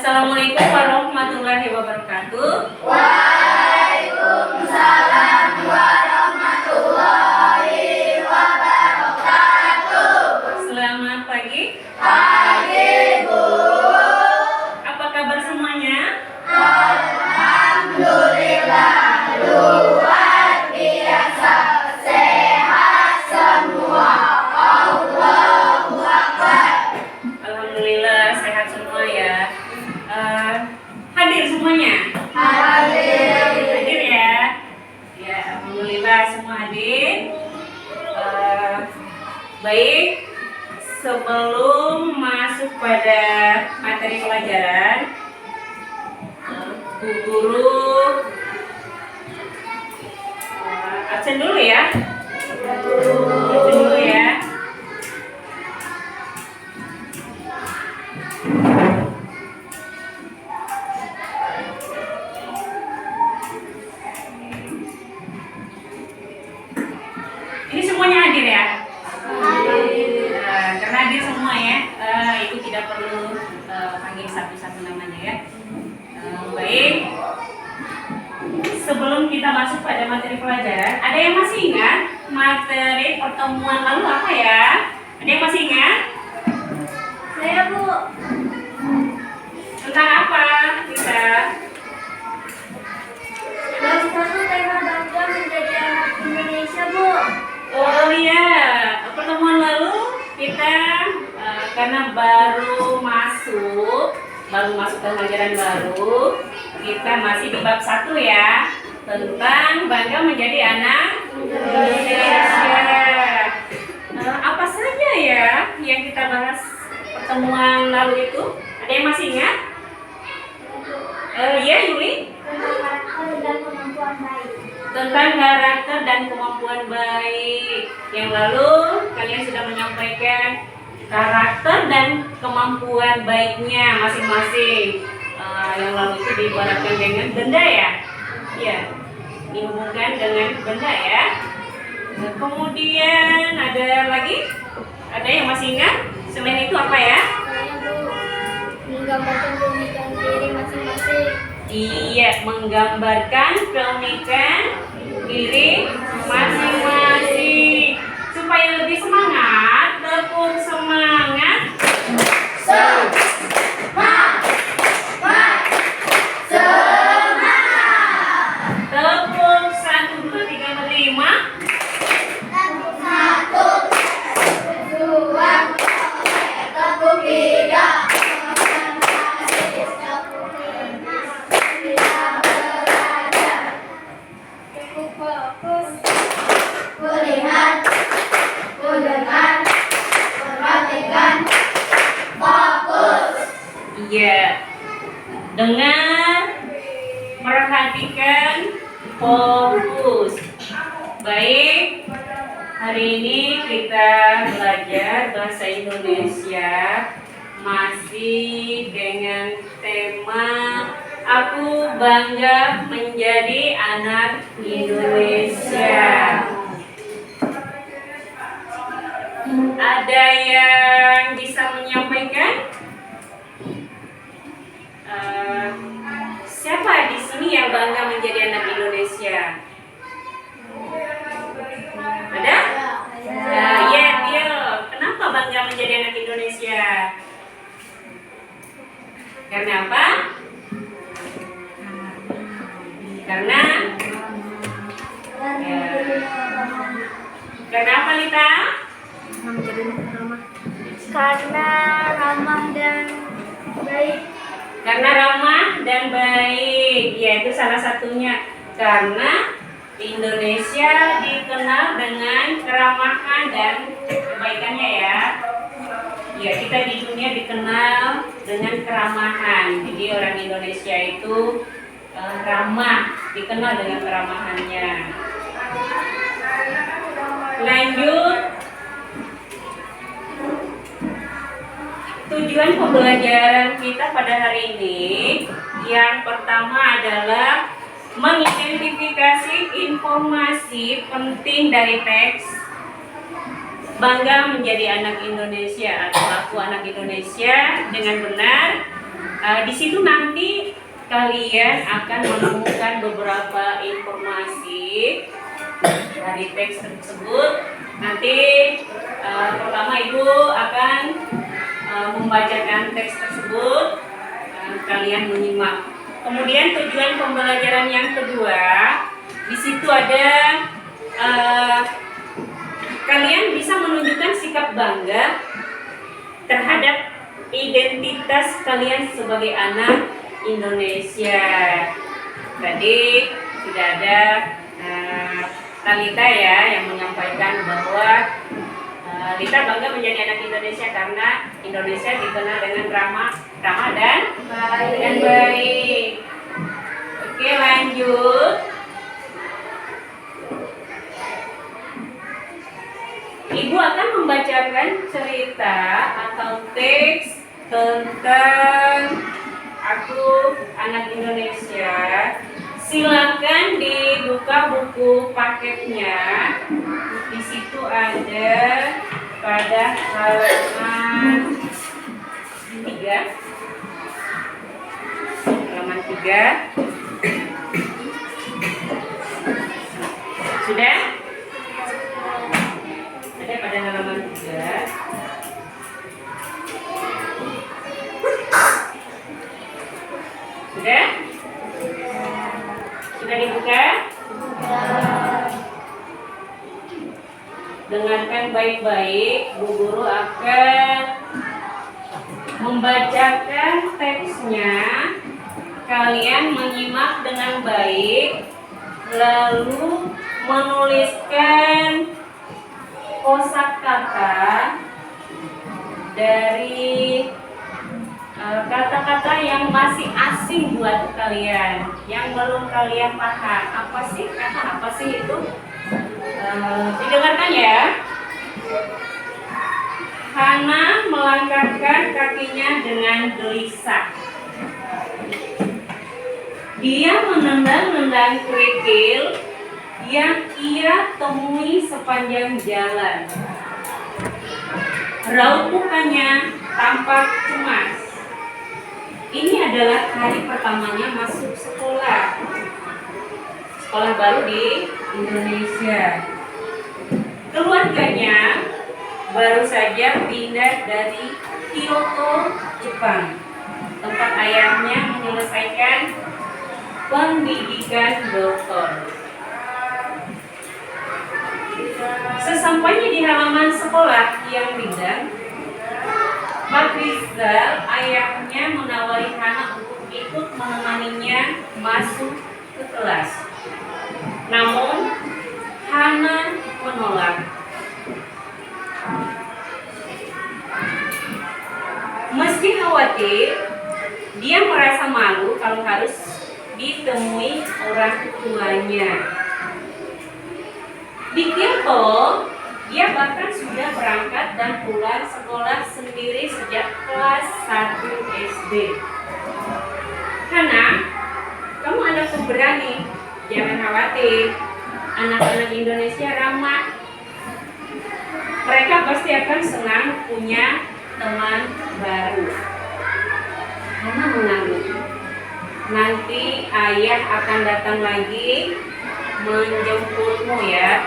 Assalamualaikum warahmatullahi wabarakatuh. Waalaikumsalam warahmatullahi wabarakatuh. Selamat pagi. Pagi, Bu. Apa kabar semuanya? Alhamdulillah, luar biasa, sehat semua. Allahu Akbar. Alhamdulillah sehat semua ya. Hadir semuanya? Hadir ya. Ya, alhamdulillah semua hadir. Baik, sebelum masuk pada materi pelajaran, Bu Guru absen dulu ya. Absen dulu ya. Ini semuanya hadir ya? Karena hadir semua ya, Ibu tidak perlu panggil satu-satu namanya ya. Baik. Sebelum kita masuk pada materi pelajaran, ada yang masih ingat materi pertemuan lalu apa ya? Ada yang masih ingat? Saya, Bu. Tentang apa kita? Dari sana tema bangga menjadi anak Indonesia, Bu. Oh iya, pertemuan lalu kita karena baru masuk ke pelajaran baru, kita masih di bab 1 ya, tentang bangga menjadi anak Indonesia. Apa saja ya yang kita bahas pertemuan lalu itu? Ada yang masih ingat? Ya, Yuli? Tentang karakter dan kemampuan baik. Yang lalu kalian sudah menyampaikan karakter dan kemampuan baiknya masing-masing. Yang lalu itu diibaratkan dengan benda ya. Iya, dihubungkan dengan benda ya. Nah, kemudian ada lagi? Ada yang masih ingat? Selain itu apa ya? Saya, Bu, menggambarkan keunikan diri masing-masing. Iya, menggambarkan keunikan diri masing-masing. Supaya lebih semangat, tepuk semangat. Tepuk 1, 2, 3, 4, 5. Iya, dengar, perhatikan, fokus. Baik, hari ini kita belajar bahasa Indonesia masih dengan tema Aku Bangga Menjadi Anak Indonesia. Ada yang bisa menyampaikan? Siapa di sini yang bangga menjadi anak Indonesia? Ada? Iya. Kenapa bangga menjadi anak Indonesia? Karena apa? Karena apa, Lita? Karena ramah dan baik. Karena ramah dan baik, yaitu salah satunya. Karena Indonesia dikenal dengan keramahan dan kebaikannya ya. Ya, kita di dunia dikenal dengan keramahan. Jadi orang Indonesia itu ramah, dikenal dengan keramahannya. Lanjut. Tujuan pembelajaran kita pada hari ini yang pertama adalah mengidentifikasi informasi penting dari teks bangga menjadi anak Indonesia atau aku anak Indonesia dengan benar Di situ nanti kalian akan menemukan beberapa informasi dari teks tersebut. Nanti pertama Ibu akan membacakan teks tersebut, kalian menyimak. Kemudian tujuan pembelajaran yang kedua, di situ ada kalian bisa menunjukkan sikap bangga terhadap identitas kalian sebagai anak Indonesia. Tadi sudah ada Talita ya yang menyampaikan bahwa Lita bangga menjadi anak Indonesia karena Indonesia dikenal dengan ramah dan baik. Oke, lanjut. Ibu akan membacakan cerita atau teks tentang aku anak Indonesia. Silakan dibuka buku paketnya. Di situ ada pada halaman 3. Halaman 3. Sudah? Ada pada halaman 3. Sudah? Sudah dibuka? Dengarkan baik-baik, Bu Guru akan membacakan teksnya. Kalian menyimak dengan baik, lalu menuliskan kosakata dari kata-kata yang masih asing buat kalian, yang belum kalian paham. Apa sih kata apa sih itu? Didengarkan ya. Hana melangkahkan kakinya dengan gelisah. Dia menendang-nendang kerikil yang ia temui sepanjang jalan. Raut mukanya tampak cemas. Ini adalah hari pertamanya masuk sekolah baru di Indonesia. Keluarganya baru saja pindah dari Kyoto, Jepang, tempat ayahnya menyelesaikan pendidikan doktor. Sesampainya di halaman sekolah yang rindang, Pak Rizal, ayahnya menawari Hana untuk ikut menemaninya masuk ke kelas. Namun, Hana menolak. Meski khawatir, dia merasa malu kalau harus ditemui orang tuanya. Di Kyoto, dia bahkan sudah berangkat dan pulang sekolah sendiri sejak kelas 1 SD. Hana, kamu anak pemberani. Jangan khawatir, anak-anak Indonesia ramah. Mereka pasti akan senang punya teman baru. Hana mengangguk. Nanti ayah akan datang lagi menjemputmu ya.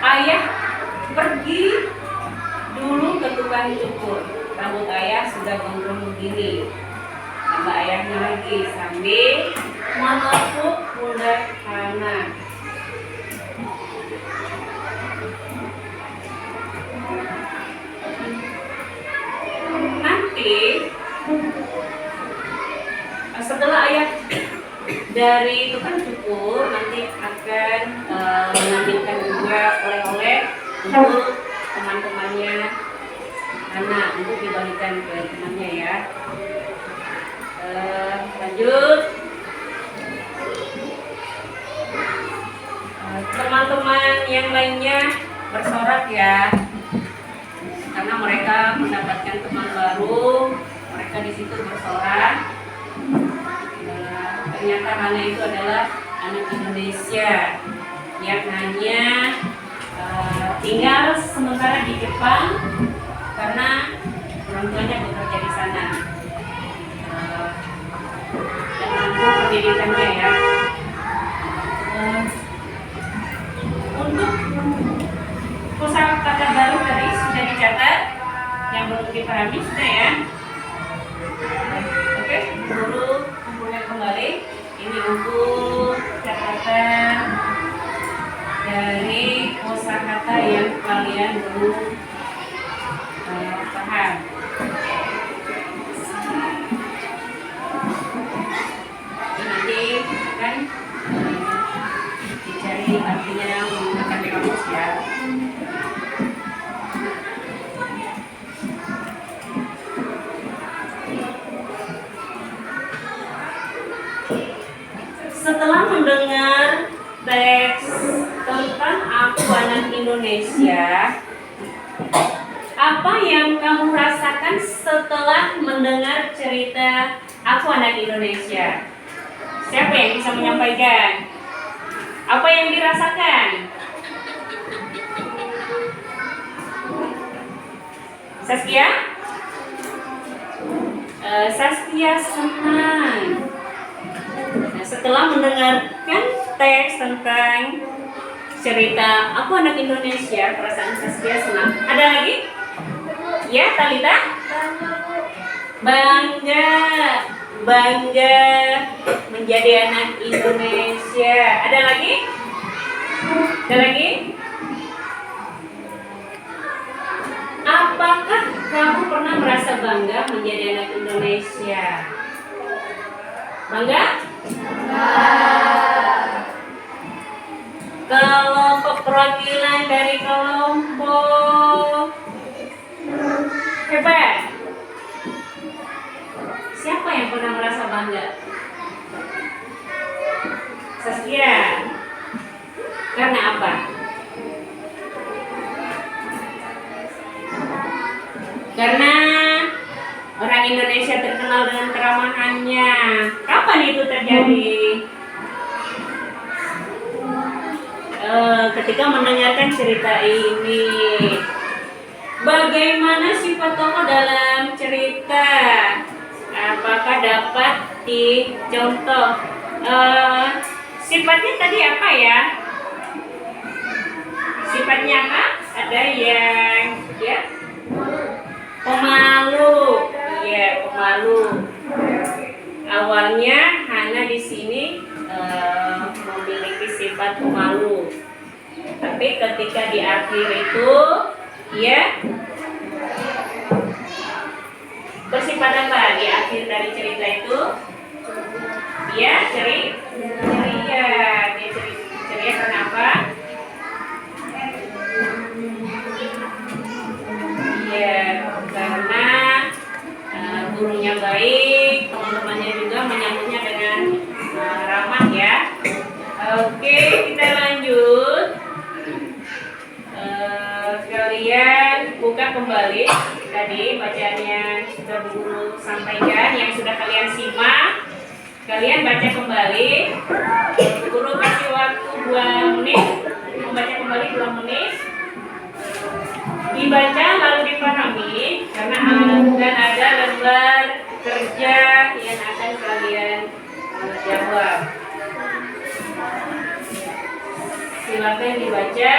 Ayah pergi dulu ke tukang cukur. Rambut ayah sudah gondrong begini. Tambah ayahnya lagi sambil menepuk pundak Hana. Nanti setelah ayah dari tukang cukur, nanti akan mengambilkan juga oleh-oleh untuk teman-temannya Hana, untuk dibagikan ke temannya ya. Lanjut. Teman-teman yang lainnya bersorak ya, karena mereka mendapatkan teman baru. Mereka di situ bersorak. Ternyata Hana itu adalah anak Indonesia yang hanya tinggal sementara di Jepang karena orang tuanya bekerja di sana. pendidikannya ya. Untuk kosakata baru tadi sudah dicatat, yang belum dipahami sudah ya. Oke, guru kumpulkan kembali. Ini untuk catatan dari kosakata yang kalian belum paham. Nanti kan dicari artinya menggunakan di kamus ya. Setelah mendengar teks tentang Aku Anak Indonesia, apa yang kamu rasakan setelah mendengar cerita Aku Anak Indonesia? Siapa yang bisa menyampaikan? Apa yang dirasakan? Saskia? Saskia senang. Nah, setelah mendengarkan teks tentang cerita Aku Anak Indonesia, perasaan Saskia senang. Ada lagi? Ya, Talita? Bangga. Bangga menjadi anak Indonesia. Ada lagi? Ada lagi? Apakah kamu pernah merasa bangga menjadi anak Indonesia? Bangga? Kelompok perwakilan dari kelompok hebat. Siapa yang pernah merasa bangga? Saskia. Karena apa? Karena orang Indonesia terkenal dengan keramahannya. Kapan itu terjadi? Ketika mendengarkan cerita ini. Bagaimana sifat tokoh dalam cerita? Apakah dapat dicontoh? Sifatnya tadi apa ya? Sifatnya apa? Ada yang ya pemalu, iya pemalu. Awalnya Hana di sini memiliki sifat pemalu, tapi ketika di akhir itu, ya bersifat apa di akhir dari cerita itu? Ya ceria. Dia ceria karena apa? Ya karena gurunya baik, teman-temannya juga menyambutnya dengan ramah ya. Oke, kita lanjut. Kalian buka kembali tadi bacaan yang sudah guru sampaikan, yang sudah kalian simak. Kalian baca kembali. Guru kasih waktu 2 menit, membaca kembali 2 menit. Dibaca lalu dipahami, karena akan ada lembar kerja yang akan kalian jawab. Silakan dibaca.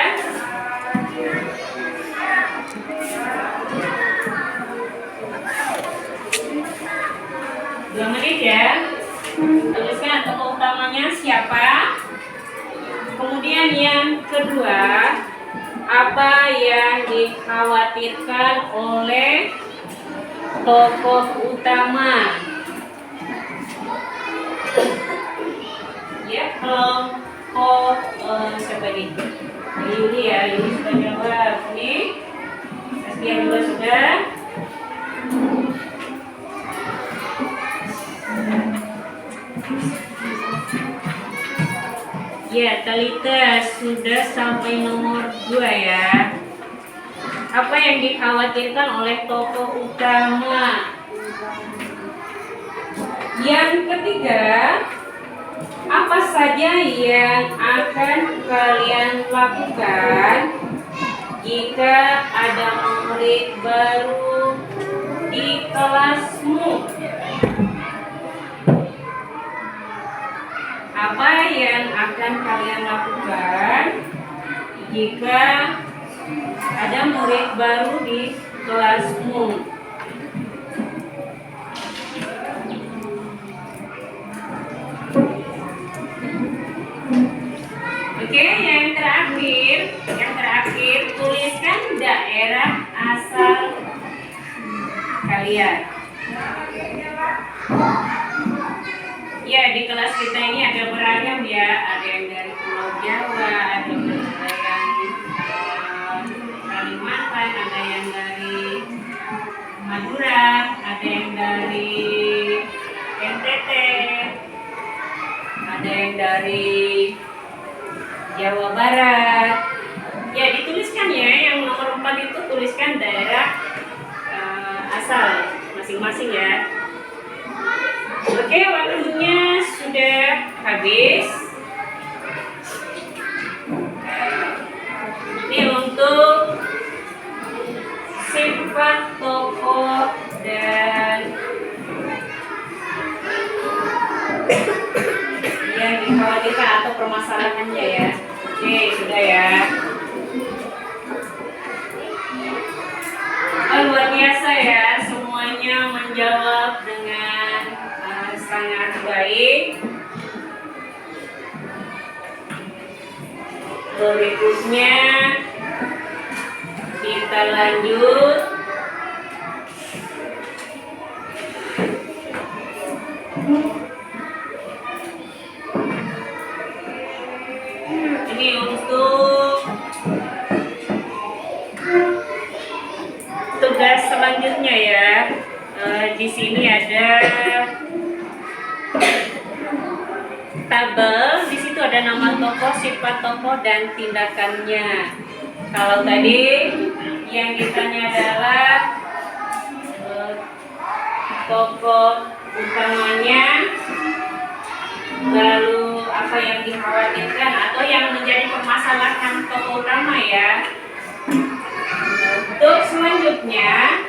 Dua menit ya. Tuliskan tokoh utamanya siapa. Kemudian yang kedua, apa yang dikhawatirkan oleh tokoh utama? Ya, kelompok siapa ini? Yuli ya, Yuli sudah jawab. Ini Saskia juga sudah. Ya, Talita sudah sampai nomor 2 ya. Apa yang dikhawatirkan oleh tokoh utama? Yang ketiga, apa saja yang akan kalian lakukan jika ada murid baru di kelasmu? apa yang akan kalian lakukan jika ada murid baru di kelasmu? Oke, yang terakhir tuliskan daerah asal kalian. Ya, di kelas kita ini ada beragam ya, ada yang dari Pulau Jawa, ada juga yang Kalimantan, ada yang dari Madura, ada yang dari NTT, ada yang dari Jawa Barat. Ya, dituliskan ya, yang nomor 4 itu tuliskan daerah asal masing-masing ya. Oke, waktunya sudah habis. Ini untuk sifat tokoh dan yang dikhawatirkan atau permasalahannya ya. Oke, sudah ya. Luar biasa ya, semuanya menjawab dengan sangat baik. Berikutnya kita lanjut. Ini untuk tugas selanjutnya ya. Di sini ada tabel. Di situ ada nama tokoh, sifat tokoh, dan tindakannya. Kalau tadi yang ditanya adalah tokoh utamanya, lalu apa yang dikhawatirkan atau yang menjadi permasalahan tokoh utama ya. Untuk selanjutnya,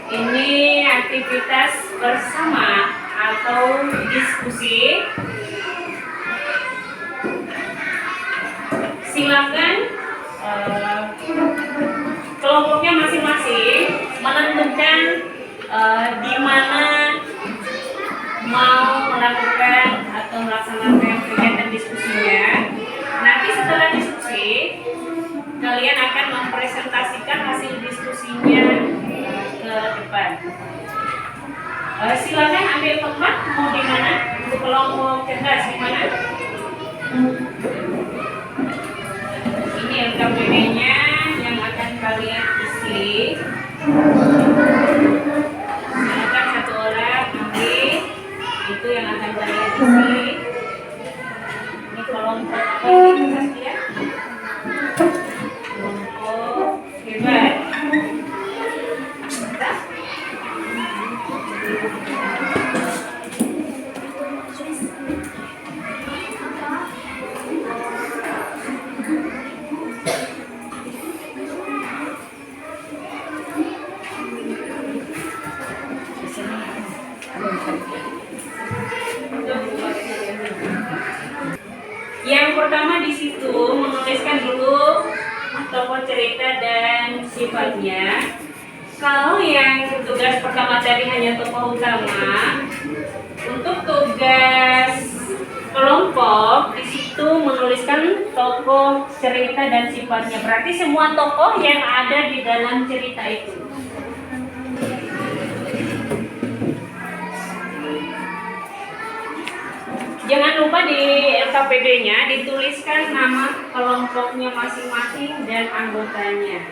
ini aktivitas bersama atau diskusi. Silakan kelompoknya masing-masing menentukan di mana mau melakukan atau melaksanakan kegiatan diskusinya. Nanti setelah diskusi, kalian akan mempresentasikan hasil diskusinya ke depan. Silakan ambil tempat, mau di mana? Untuk kelompok cerdas di mana? Ini LKPD-nya yang akan kalian isi. Silakan satu orang ambil, itu yang akan kalian isi. Ini kelompok apa ini Saskia? Kelompok hebat. Yang pertama di situ menuliskan dulu tokoh cerita dan sifatnya. Kalau yang tugas pertama tadi hanya tokoh utama, untuk tugas kelompok di situ menuliskan tokoh cerita dan sifatnya. Berarti semua tokoh yang ada di dalam cerita itu. Jangan lupa di LKPD-nya dituliskan nama kelompoknya masing-masing dan anggotanya.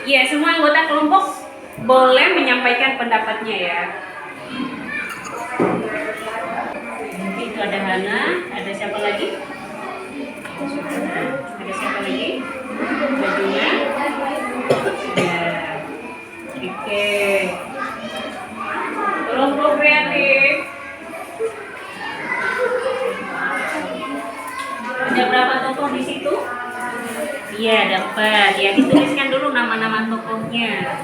Ya, semua anggota kelompok boleh menyampaikan pendapatnya ya. Itu ada Hana, ada siapa lagi? Ada siapa lagi? Bajunya? Ya. Oke. Kelompok kreatif. Ada berapa tokoh di situ? Iya, dapat. Ya, dituliskan dulu nama-nama tokohnya.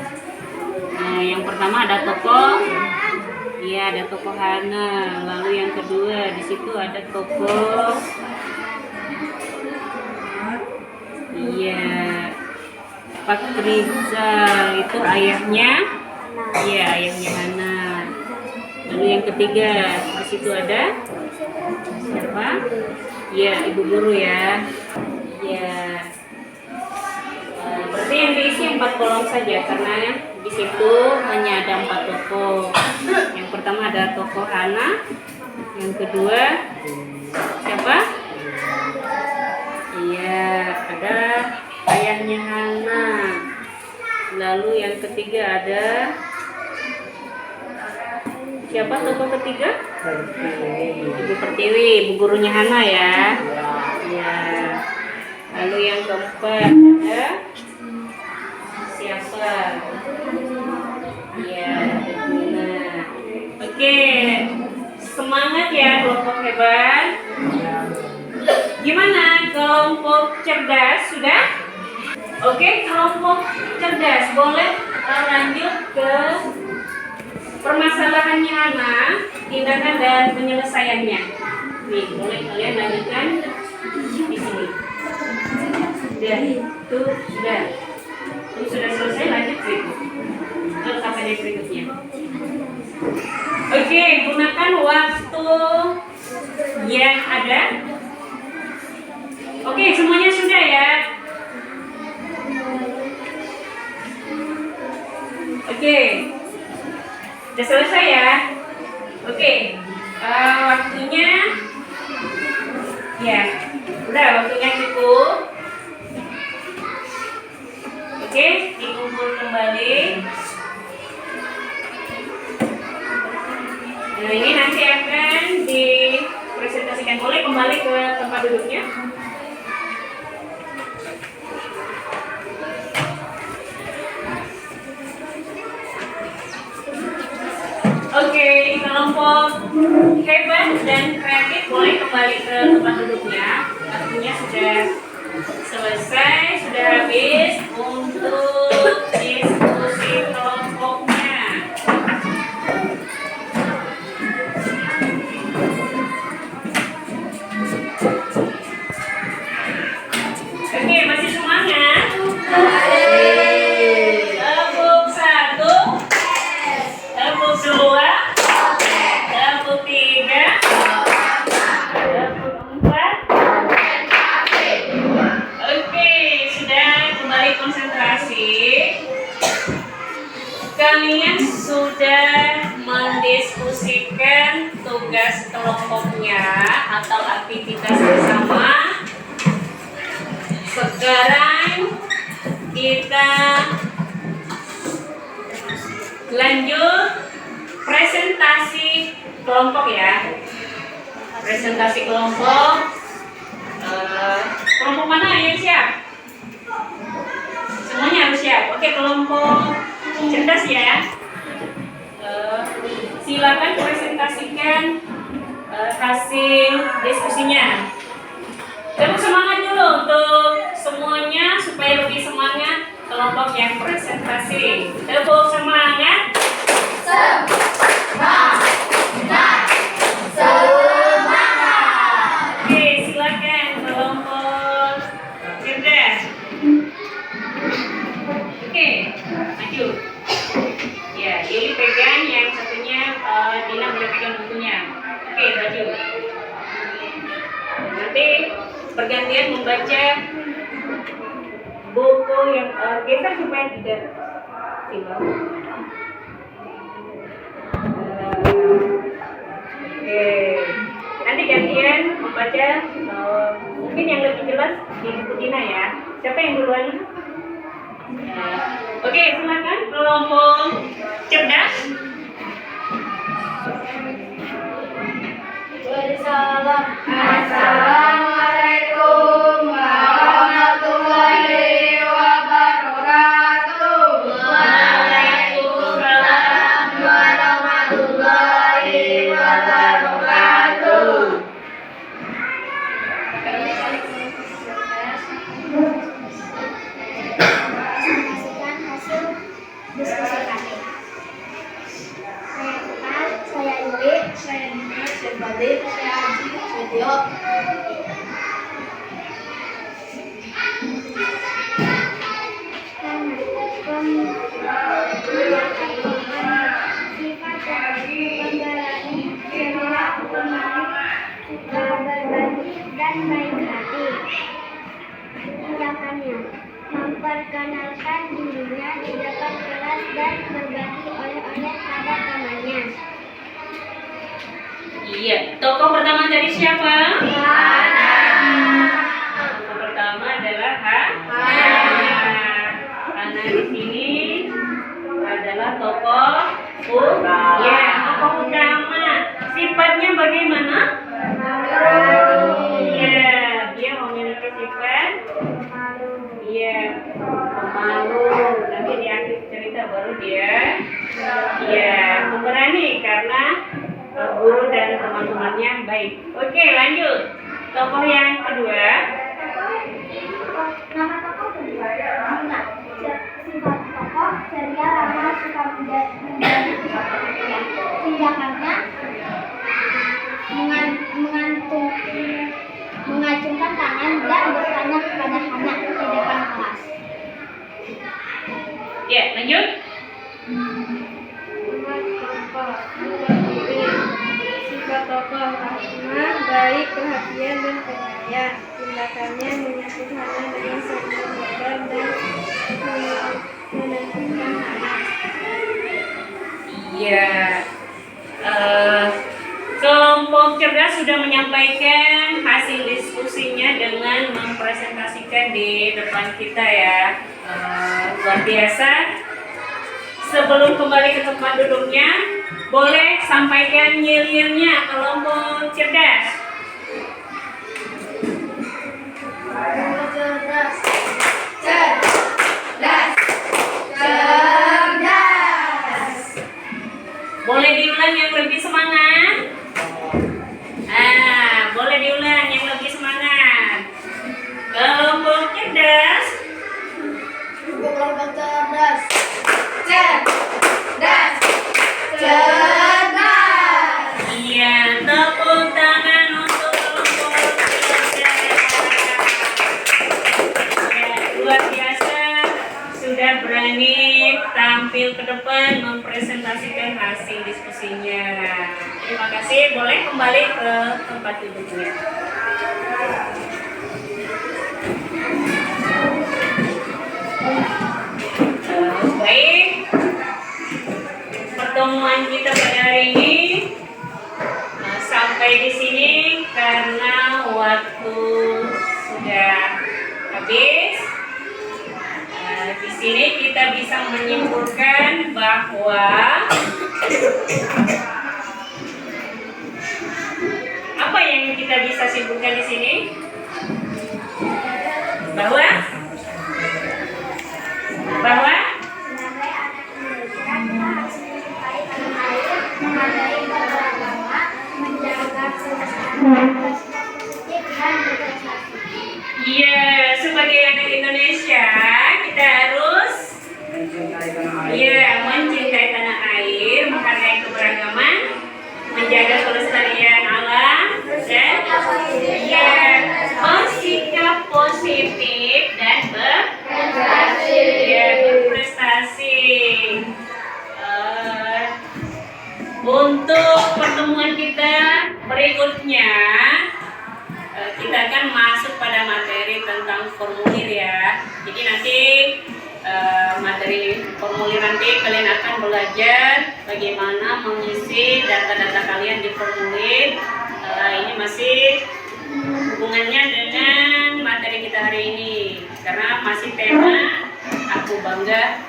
Nah, yang pertama ada tokoh. Iya, ada tokoh Hana. Lalu yang kedua di situ ada tokoh. Iya, Pak Rizal itu ayahnya. Iya, ayahnya Hana. Lalu yang ketiga di situ ada siapa? Iya, ibu guru ya. Iya. Berarti yang diisi 4 kolom saja karena di situ hanya ada 4 tokoh. Yang pertama ada tokoh Hana, yang kedua siapa? Iya, ada ayahnya Hana. Lalu yang ketiga ada siapa tokoh ketiga? Ibu Pertiwi, ibu gurunya Hana ya. Iya. Lalu yang keempat ada siapa? Iya, Guna. Oke, semangat ya kelompok hebat. Gimana kelompok cerdas sudah? Oke, kelompok cerdas boleh lanjut ke permasalahannya Hana, tindakan dan penyelesaiannya. Nih, boleh kalian lanjutkan di sini. Sudah, itu sudah. Ini sudah selesai, lanjut berikut. Terus sampai di berikutnya. Oke, gunakan waktu yang ada. Oke, semuanya sudah ya. Oke, sudah selesai ya. Oke, waktunya ya, udah waktunya cukup. Oke, dikumpul kembali. Nah, ini nanti akan dipresentasikan. Boleh kembali ke tempat duduknya. Oke, kelompok hebat dan kreatif boleh kembali ke tempat duduknya. Waktunya sudah selesai, sudah habis untuk diskusi kelompoknya. Oke, masih semangat? Tepuk 1, tepuk 2, tepuk 3, tepuk 4. Oke, sudah kembali konsentrasi. Kalian sudah mendiskusikan tugas kelompoknya atau aktivitas bersama. Sekarang kita lanjut presentasi kelompok ya. Presentasi kelompok. Kelompok mana yang siap? Semuanya harus siap. Oke, kelompok cerdas ya. Silakan presentasikan hasil diskusinya. Tepuk semangat dulu untuk semuanya supaya lebih semangat kelompok yang presentasi. Tepuk semangat. Oke, silakan kelompok cerdas. Oke, maju. Ya, Yuli pegang, yang satunya Dina boleh pegang bukunya. Oke, maju. Nanti bergantian membaca buku yang geser supaya tidak silau. Oke, nanti gantian membaca mungkin yang lebih jelas di buku Dina ya. Siapa yang duluan? Ya. Oke, silakan kelompok cerdas. Assalamualaikum warahmatullahi wabarakatuh. Waalaikumsalam warahmatullahi wabarakatuh. saya Dimas, saya Badir, saya Haji, saya Tio. Dan baik hati. Tindakannya memperkenalkan dirinya di depan kelas dan berbagi oleh-oleh pada temannya. Iya, tokoh pertama dari siapa? Hana. Tokoh pertama adalah Hana. Hana di sini adalah tokoh ya, tokoh utama. Sifatnya bagaimana? Iya, dia memiliki sifat iya, pemalu. Nanti di akhir cerita baru dia pemberani karena guru dan teman-temannya baik. Oke, lanjut. Tokoh yang kedua. Nama tokoh kedua Gina. Sifat tokoh ceria, ramah, suka menjadi pusat perhatian. Tindakannya mengacungkan tangan dan bertanya kepada Hana di depan kelas. Ya, lanjut. Sifat tokoh ramah, baik, perhatian dan penyayang. Tindakannya menyambut Hana dengan sangat lebar dan menenangkan Hana. Iya. Kelompok cerdas sudah menyampaikan hasil diskusinya dengan mempresentasikan di depan kita ya. Luar biasa. Sebelum kembali ke tempat duduknya, boleh sampaikan yel-yelnya kelompok cerdas. Cerdas, cerdas, cerdas. Boleh diulang yang lebih semangat? Boleh diulang yang lebih semangat. Kelompok cerdas. Kelompok cerdas, cerdas, cerdas. Iya, tepuk tangan untuk kelompok cerdas. Ya, luar biasa. Sudah berani tampil ke depan mempresentasikan hasil diskusinya. Terima kasih. Boleh kembali ke tempat duduknya. Baik. Pertemuan kita pada hari ini sampai di sini karena waktu sudah habis. Di sini kita bisa menyimpulkan bahwa apa yang kita bisa simpulkan di sini? Bahwa menghargai beragama, menjaga kelestarian dan berprestasi. iya, sebagai anak Indonesia kita harus mencintai tanah air, menghargai keberagaman, menjaga kelestarian alam dan bersikap positif dan berprestasi. Untuk pertemuan kita berikutnya, kita akan masuk pada materi tentang formulir ya. Jadi nanti materi formulir nanti kalian akan belajar bagaimana mengisi data-data kalian di formulir. Ini masih hubungannya dengan materi kita hari ini karena masih tema aku bangga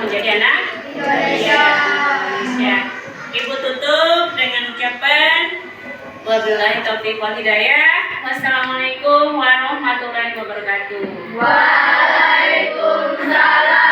menjadi anak Indonesia. Ibu tutup dengan ucapan wabillahi taufiq wal hidayah. Wassalamualaikum warahmatullahi wabarakatuh. Waalaikumsalam.